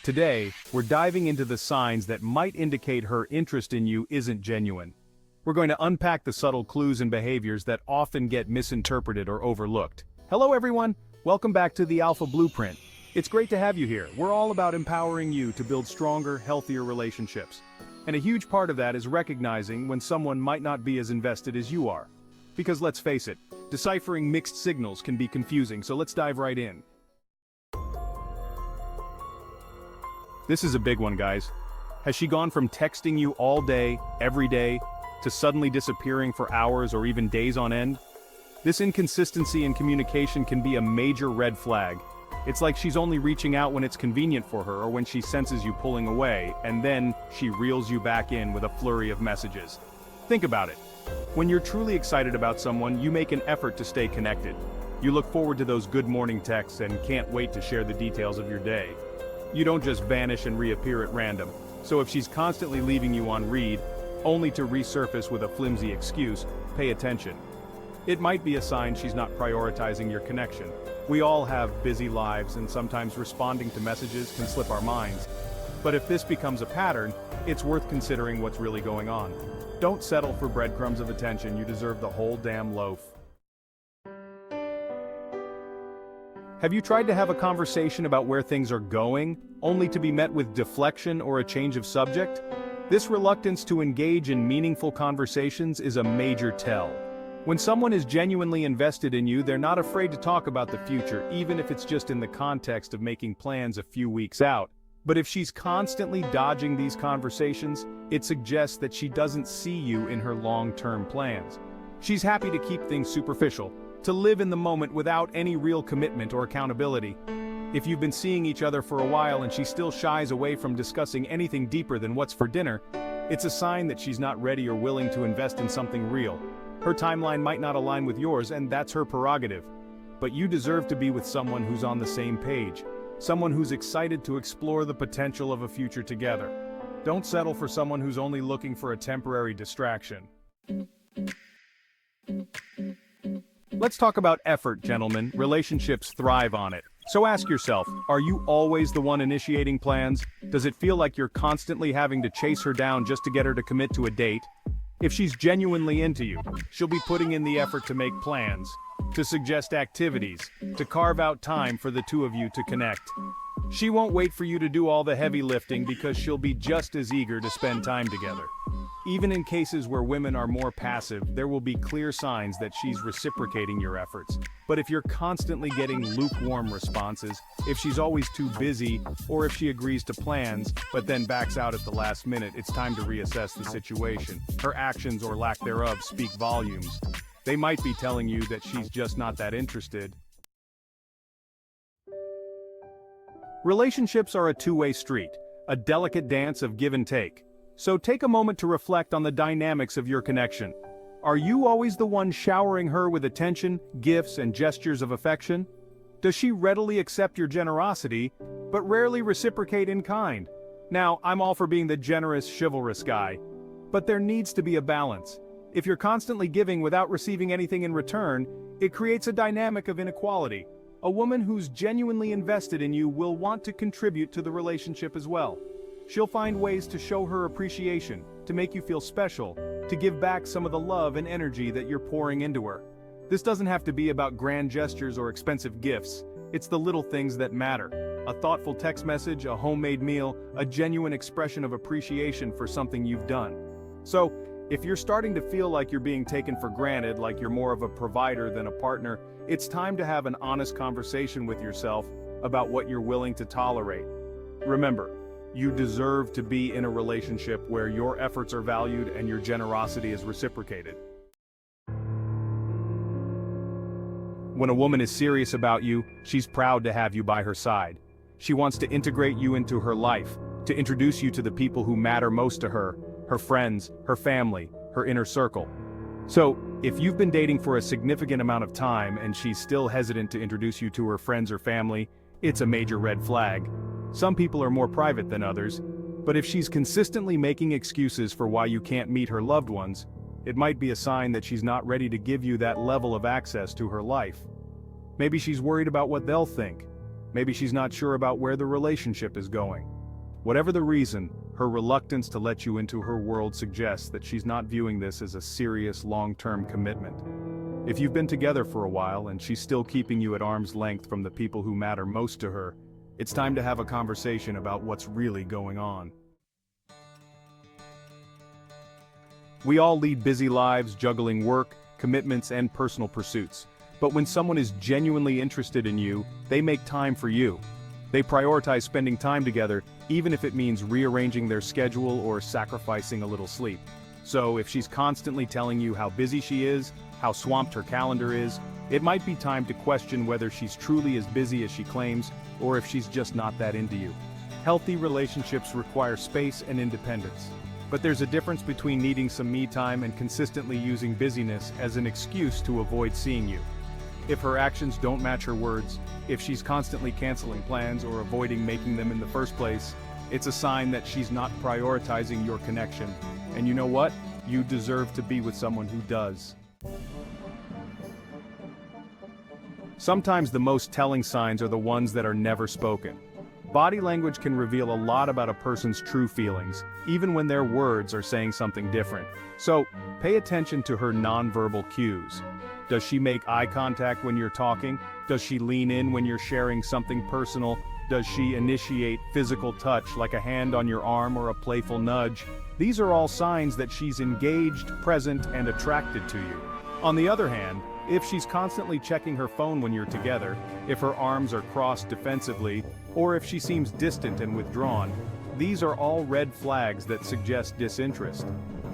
Today, we're diving into the signs that might indicate her interest in you isn't genuine. We're going to unpack the subtle clues and behaviors that often get misinterpreted or overlooked. Hello everyone, welcome back to the Alpha Blueprint. It's great to have you here. We're all about empowering you to build stronger, healthier relationships. And a huge part of that is recognizing when someone might not be as invested as you are. Because let's face it, deciphering mixed signals can be confusing, so let's dive right in. This is a big one, guys. Has she gone from texting you all day, every day, to suddenly disappearing for hours or even days on end? This inconsistency in communication can be a major red flag. It's like she's only reaching out when it's convenient for her or when she senses you pulling away, and then she reels you back in with a flurry of messages. Think about it. When you're truly excited about someone, you make an effort to stay connected. You look forward to those good morning texts and can't wait to share the details of your day. You don't just vanish and reappear at random. So if she's constantly leaving you on read, only to resurface with a flimsy excuse, pay attention. It might be a sign she's not prioritizing your connection. We all have busy lives and sometimes responding to messages can slip our minds. But if this becomes a pattern, it's worth considering what's really going on. Don't settle for breadcrumbs of attention, you deserve the whole damn loaf. Have you tried to have a conversation about where things are going, only to be met with deflection or a change of subject? This reluctance to engage in meaningful conversations is a major tell. When someone is genuinely invested in you, they're not afraid to talk about the future, even if it's just in the context of making plans a few weeks out. But if she's constantly dodging these conversations, it suggests that she doesn't see you in her long-term plans. She's happy to keep things superficial, to live in the moment without any real commitment or accountability. If you've been seeing each other for a while and she still shies away from discussing anything deeper than what's for dinner, it's a sign that she's not ready or willing to invest in something real. Her timeline might not align with yours, and that's her prerogative. But you deserve to be with someone who's on the same page, someone who's excited to explore the potential of a future together. Don't settle for someone who's only looking for a temporary distraction. Let's talk about effort, gentlemen. Relationships thrive on it. So ask yourself, are you always the one initiating plans? Does it feel like you're constantly having to chase her down just to get her to commit to a date? If she's genuinely into you, she'll be putting in the effort to make plans, to suggest activities, to carve out time for the two of you to connect. She won't wait for you to do all the heavy lifting because she'll be just as eager to spend time together. Even in cases where women are more passive, there will be clear signs that she's reciprocating your efforts. But if you're constantly getting lukewarm responses, if she's always too busy, or if she agrees to plans, but then backs out at the last minute, it's time to reassess the situation. Her actions or lack thereof speak volumes. They might be telling you that she's just not that interested. Relationships are a two-way street, a delicate dance of give and take. So take a moment to reflect on the dynamics of your connection. Are you always the one showering her with attention, gifts, and gestures of affection? Does she readily accept your generosity, but rarely reciprocate in kind? Now, I'm all for being the generous, chivalrous guy, but there needs to be a balance. If you're constantly giving without receiving anything in return, it creates a dynamic of inequality. A woman who's genuinely invested in you will want to contribute to the relationship as well. She'll find ways to show her appreciation, to make you feel special, to give back some of the love and energy that you're pouring into her. This doesn't have to be about grand gestures or expensive gifts. It's the little things that matter. A thoughtful text message, a homemade meal, a genuine expression of appreciation for something you've done. So, if you're starting to feel like you're being taken for granted, like you're more of a provider than a partner, it's time to have an honest conversation with yourself about what you're willing to tolerate. Remember, you deserve to be in a relationship where your efforts are valued and your generosity is reciprocated. When a woman is serious about you, she's proud to have you by her side. She wants to integrate you into her life, to introduce you to the people who matter most to her, her friends, her family, her inner circle. So, if you've been dating for a significant amount of time and she's still hesitant to introduce you to her friends or family, it's a major red flag. Some people are more private than others, but if she's consistently making excuses for why you can't meet her loved ones, it might be a sign that she's not ready to give you that level of access to her life. Maybe she's worried about what they'll think. Maybe she's not sure about where the relationship is going. Whatever the reason, her reluctance to let you into her world suggests that she's not viewing this as a serious long-term commitment. If you've been together for a while and she's still keeping you at arm's length from the people who matter most to her, it's time to have a conversation about what's really going on. We all lead busy lives juggling work, commitments, and personal pursuits. But when someone is genuinely interested in you, they make time for you. They prioritize spending time together, even if it means rearranging their schedule or sacrificing a little sleep. So if she's constantly telling you how busy she is, how swamped her calendar is, it might be time to question whether she's truly as busy as she claims, or if she's just not that into you. Healthy relationships require space and independence. But there's a difference between needing some me time and consistently using busyness as an excuse to avoid seeing you. If her actions don't match her words, if she's constantly canceling plans or avoiding making them in the first place, it's a sign that she's not prioritizing your connection. And you know what? You deserve to be with someone who does. Sometimes the most telling signs are the ones that are never spoken. Body language can reveal a lot about a person's true feelings, even when their words are saying something different. So, pay attention to her nonverbal cues. Does she make eye contact when you're talking? Does she lean in when you're sharing something personal? Does she initiate physical touch like a hand on your arm or a playful nudge? These are all signs that she's engaged, present, and attracted to you. On the other hand, if she's constantly checking her phone when you're together, if her arms are crossed defensively, or if she seems distant and withdrawn, these are all red flags that suggest disinterest.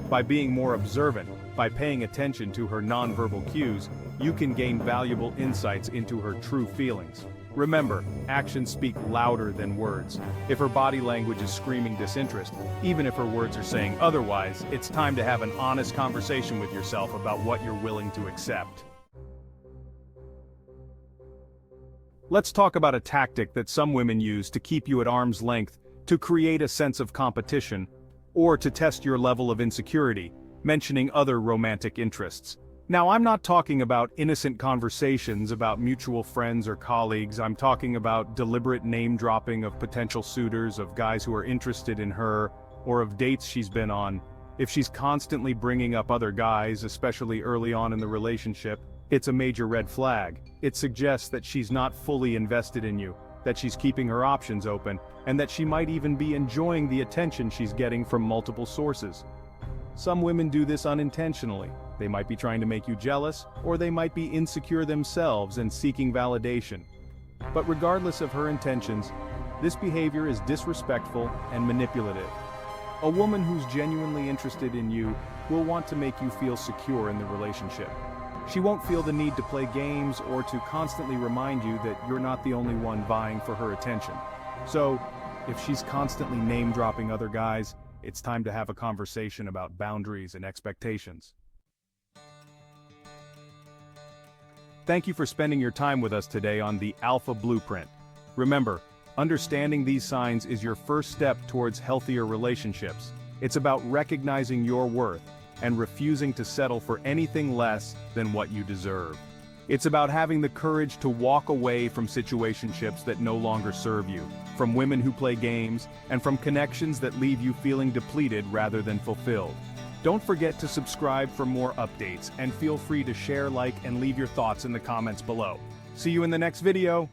By being more observant, by paying attention to her nonverbal cues, you can gain valuable insights into her true feelings. Remember, actions speak louder than words. If her body language is screaming disinterest, even if her words are saying otherwise, it's time to have an honest conversation with yourself about what you're willing to accept. Let's talk about a tactic that some women use to keep you at arm's length, to create a sense of competition, or to test your level of insecurity, mentioning other romantic interests. Now, I'm not talking about innocent conversations about mutual friends or colleagues. I'm talking about deliberate name-dropping of potential suitors, of guys who are interested in her, or of dates she's been on. If she's constantly bringing up other guys, especially early on in the relationship, it's a major red flag. It suggests that she's not fully invested in you, that she's keeping her options open, and that she might even be enjoying the attention she's getting from multiple sources. Some women do this unintentionally. They might be trying to make you jealous, or they might be insecure themselves and seeking validation. But regardless of her intentions, this behavior is disrespectful and manipulative. A woman who's genuinely interested in you will want to make you feel secure in the relationship. She won't feel the need to play games or to constantly remind you that you're not the only one vying for her attention. So, if she's constantly name-dropping other guys, it's time to have a conversation about boundaries and expectations. Thank you for spending your time with us today on the Alpha Blueprint. Remember, understanding these signs is your first step towards healthier relationships. It's about recognizing your worth and refusing to settle for anything less than what you deserve. It's about having the courage to walk away from situationships that no longer serve you, from women who play games, and from connections that leave you feeling depleted rather than fulfilled. Don't forget to subscribe for more updates, and feel free to share, like, and leave your thoughts in the comments below. See you in the next video.